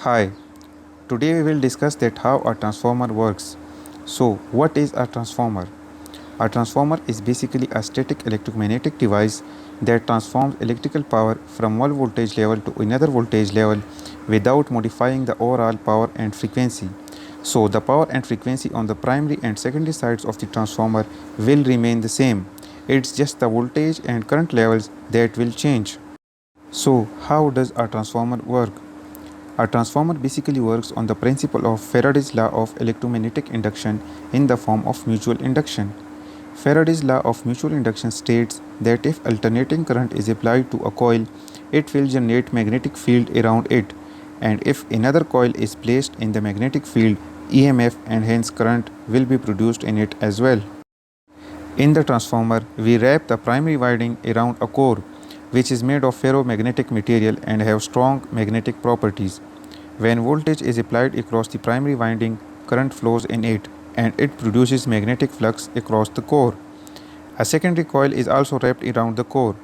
Hi, today we will discuss that how a transformer works. So, what is a transformer? A transformer is basically a static electromagnetic device that transforms electrical power from one voltage level to another voltage level without modifying the overall power and frequency. So, the power and frequency on the primary and secondary sides of the transformer will remain the same. It's just the voltage and current levels that will change. So, how does a transformer work? A transformer basically works on the principle of Faraday's law of electromagnetic induction in the form of mutual induction. Faraday's law of mutual induction states that if alternating current is applied to a coil, it will generate magnetic field around it, and if another coil is placed in the magnetic field, EMF and hence current will be produced in it as well. In the transformer, we wrap the primary winding around a core, which is made of ferromagnetic material and have strong magnetic properties. When voltage is applied across the primary winding, current flows in it, and it produces magnetic flux across the core. A secondary coil is also wrapped around the core.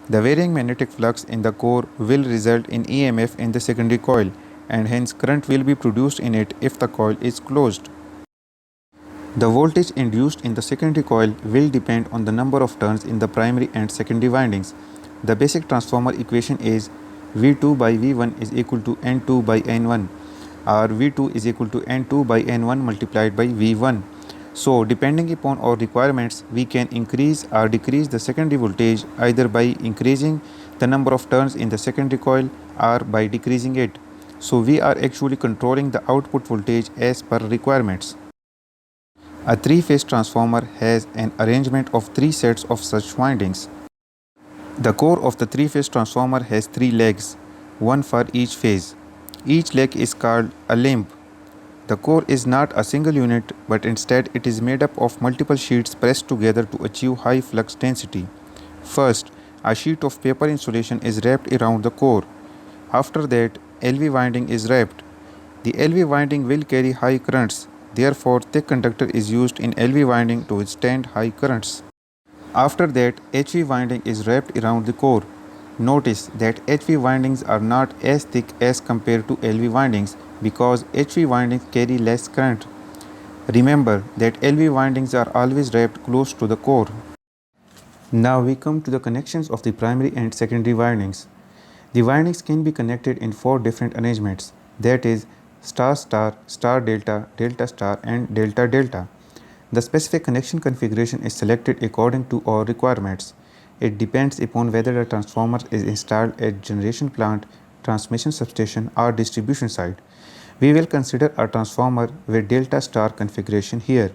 The varying magnetic flux in the core will result in EMF in the secondary coil, and hence current will be produced in it if the coil is closed. The voltage induced in the secondary coil will depend on the number of turns in the primary and secondary windings. The basic transformer equation is V2 by V1 is equal to N2 by N1, or V2 is equal to N2 by N1 multiplied by V1. So, depending upon our requirements, we can increase or decrease the secondary voltage either by increasing the number of turns in the secondary coil or by decreasing it. So, we are actually controlling the output voltage as per requirements. A three-phase transformer has an arrangement of three sets of such windings. The core of the three-phase transformer has three legs, one for each phase. Each leg is called a limb. The core is not a single unit, but instead it is made up of multiple sheets pressed together to achieve high flux density. First, a sheet of paper insulation is wrapped around the core. After that, LV winding is wrapped. The LV winding will carry high currents. Therefore, thick conductor is used in LV winding to withstand high currents. After that, HV winding is wrapped around the core. Notice that HV windings are not as thick as compared to LV windings because HV windings carry less current. Remember that LV windings are always wrapped close to the core. Now we come to the connections of the primary and secondary windings. The windings can be connected in four different arrangements, that is star star, star delta, delta star and delta delta. The specific connection configuration is selected according to our requirements. It depends upon whether the transformer is installed at generation plant, transmission substation or distribution site. We will consider a transformer with delta star configuration here.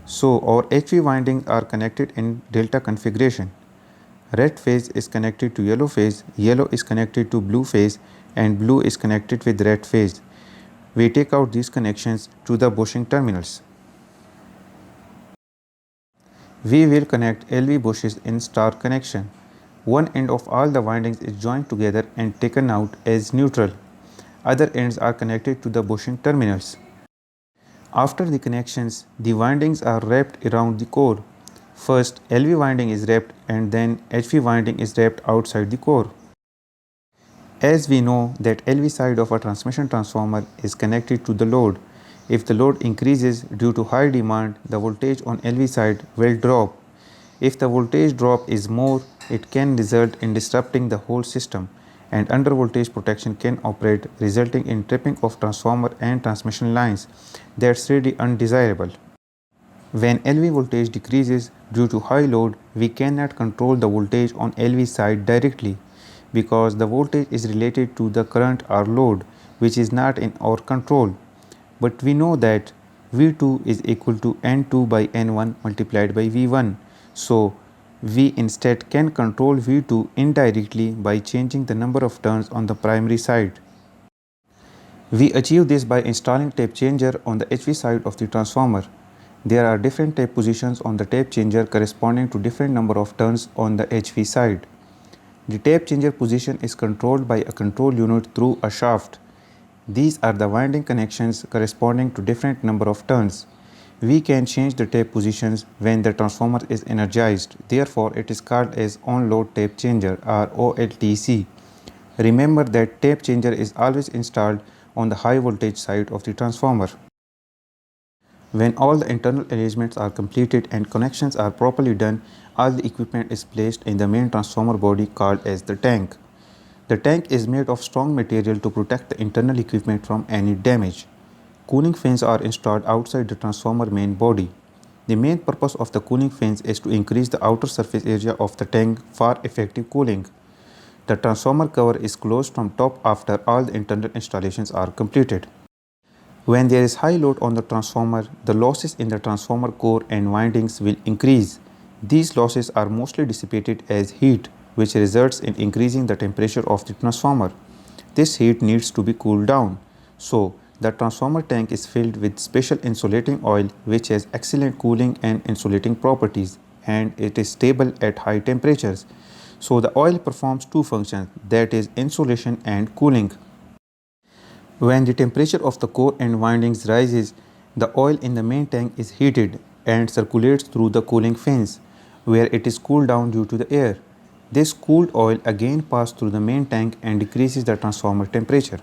So our HV windings are connected in delta configuration. Red phase is connected to yellow phase, yellow is connected to blue phase and blue is connected with red phase. We take out these connections to the bushing terminals. We will connect LV bushes in star connection. One end of all the windings is joined together and taken out as neutral. Other ends are connected to the bushing terminals. After the connections, the windings are wrapped around the core. First, LV winding is wrapped and then HV winding is wrapped outside the core. As we know that LV side of a transmission transformer is connected to the load. If the load increases due to high demand, the voltage on LV side will drop. If the voltage drop is more, it can result in disrupting the whole system and under voltage protection can operate, resulting in tripping of transformer and transmission lines. That's really undesirable. When LV voltage decreases due to high load, we cannot control the voltage on LV side directly because the voltage is related to the current or load, which is not in our control. But we know that V2 is equal to N2 by N1 multiplied by V1. So we instead can control V2 indirectly by changing the number of turns on the primary side. We achieve this by installing tape changer on the HV side of the transformer. There are different tape positions on the tape changer corresponding to different number of turns on the HV side. The tape changer position is controlled by a control unit through a shaft. These are the winding connections corresponding to different number of turns. We can change the tape positions when the transformer is energized. Therefore, it is called as on-load tape changer or OLTC. Remember that tape changer is always installed on the high voltage side of the transformer. When all the internal arrangements are completed and connections are properly done, all the equipment is placed in the main transformer body called as the tank. The tank is made of strong material to protect the internal equipment from any damage. Cooling fans are installed outside the transformer main body. The main purpose of the cooling fans is to increase the outer surface area of the tank for effective cooling. The transformer cover is closed from top after all the internal installations are completed. When there is high load on the transformer, the losses in the transformer core and windings will increase. These losses are mostly dissipated as heat, which results in increasing the temperature of the transformer. This heat needs to be cooled down. So, the transformer tank is filled with special insulating oil which has excellent cooling and insulating properties, and it is stable at high temperatures. So, the oil performs two functions, that is insulation and cooling. When the temperature of the core and windings rises, the oil in the main tank is heated and circulates through the cooling fans, where it is cooled down due to the air. This cooled oil again passes through the main tank and decreases the transformer temperature.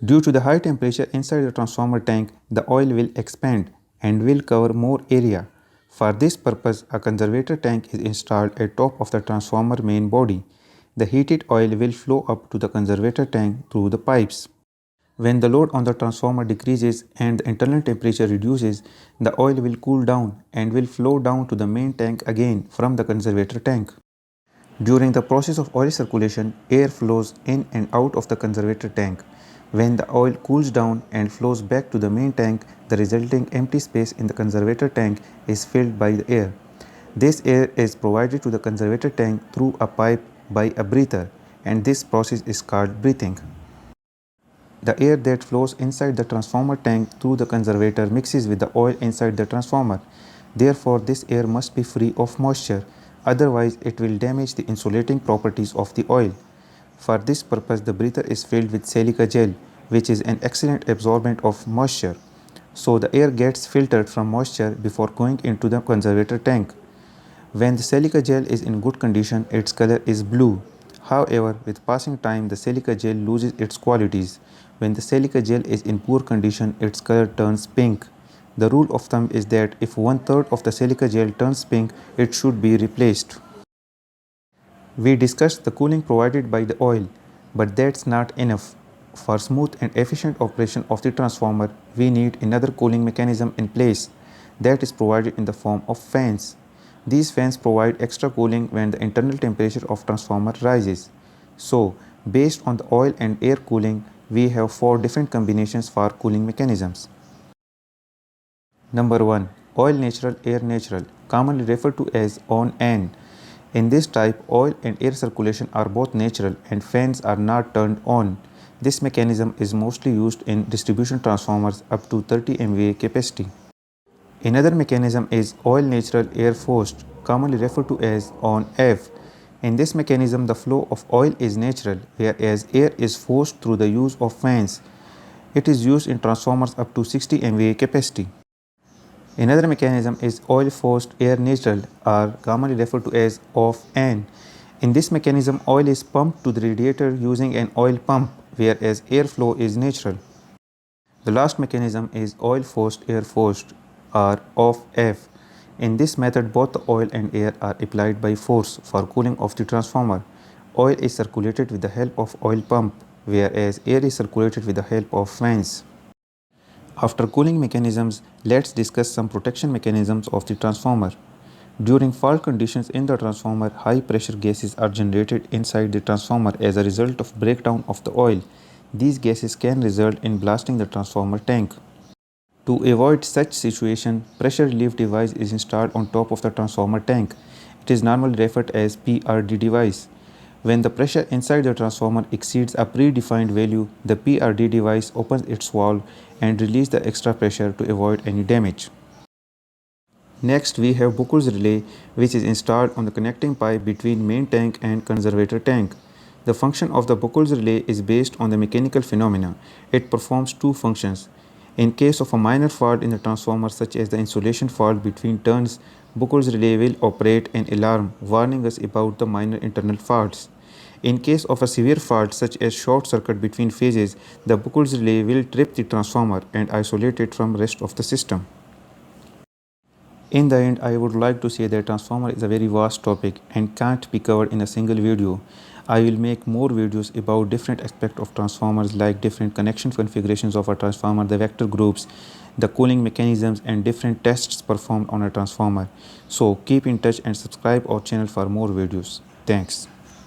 Due to the high temperature inside the transformer tank, the oil will expand and will cover more area. For this purpose, a conservator tank is installed at top of the transformer main body. The heated oil will flow up to the conservator tank through the pipes. When the load on the transformer decreases and the internal temperature reduces, the oil will cool down and will flow down to the main tank again from the conservator tank. During the process of oil circulation, air flows in and out of the conservator tank. When the oil cools down and flows back to the main tank, the resulting empty space in the conservator tank is filled by the air. This air is provided to the conservator tank through a pipe by a breather, and this process is called breathing. The air that flows inside the transformer tank through the conservator mixes with the oil inside the transformer. Therefore, this air must be free of moisture, otherwise it will damage the insulating properties of the oil. For this purpose, the breather is filled with silica gel, which is an excellent absorbent of moisture. So the air gets filtered from moisture before going into the conservator tank. When the silica gel is in good condition, its color is blue. However, with passing time, the silica gel loses its qualities. When the silica gel is in poor condition, its color turns pink. The rule of thumb is that if 1/3 of the silica gel turns pink, it should be replaced. We discussed the cooling provided by the oil, but that's not enough. For smooth and efficient operation of the transformer, we need another cooling mechanism in place that is provided in the form of fans. These fans provide extra cooling when the internal temperature of transformer rises. So, based on the oil and air cooling, we have 4 different combinations for cooling mechanisms. Number 1. Oil natural, air natural, commonly referred to as on-an. In this type, oil and air circulation are both natural and fans are not turned on. This mechanism is mostly used in distribution transformers up to 30 MVA capacity. Another mechanism is oil natural, air forced, commonly referred to as on-off. In this mechanism, the flow of oil is natural, whereas air is forced through the use of fans. It is used in transformers up to 60 MVA capacity. Another mechanism is oil forced air natural, or commonly referred to as off-an. In this mechanism, oil is pumped to the radiator using an oil pump, whereas airflow is natural. The last mechanism is oil forced air forced, or off-off. In this method, both the oil and air are applied by force for cooling of the transformer. Oil is circulated with the help of oil pump, whereas air is circulated with the help of fans. After cooling mechanisms, let's discuss some protection mechanisms of the transformer. During fault conditions in the transformer, high pressure gases are generated inside the transformer as a result of breakdown of the oil. These gases can result in blasting the transformer tank. To avoid such situation, pressure relief device is installed on top of the transformer tank. It is normally referred as PRD device. When the pressure inside the transformer exceeds a predefined value, the PRD device opens its valve and releases the extra pressure to avoid any damage. Next, we have Buchholz relay, which is installed on the connecting pipe between main tank and conservator tank. The function of the Buchholz relay is based on the mechanical phenomena. It performs two functions. In case of a minor fault in the transformer, such as the insulation fault between turns, Buchholz relay will operate an alarm warning us about the minor internal faults. In case of a severe fault such as short circuit between phases, the Buchholz relay will trip the transformer and isolate it from rest of the system. In the end, I would like to say that transformer is a very vast topic and can't be covered in a single video. I will make more videos about different aspects of transformers like different connection configurations of a transformer, the vector groups, the cooling mechanisms and different tests performed on a transformer. So keep in touch and subscribe our channel for more videos. Thanks.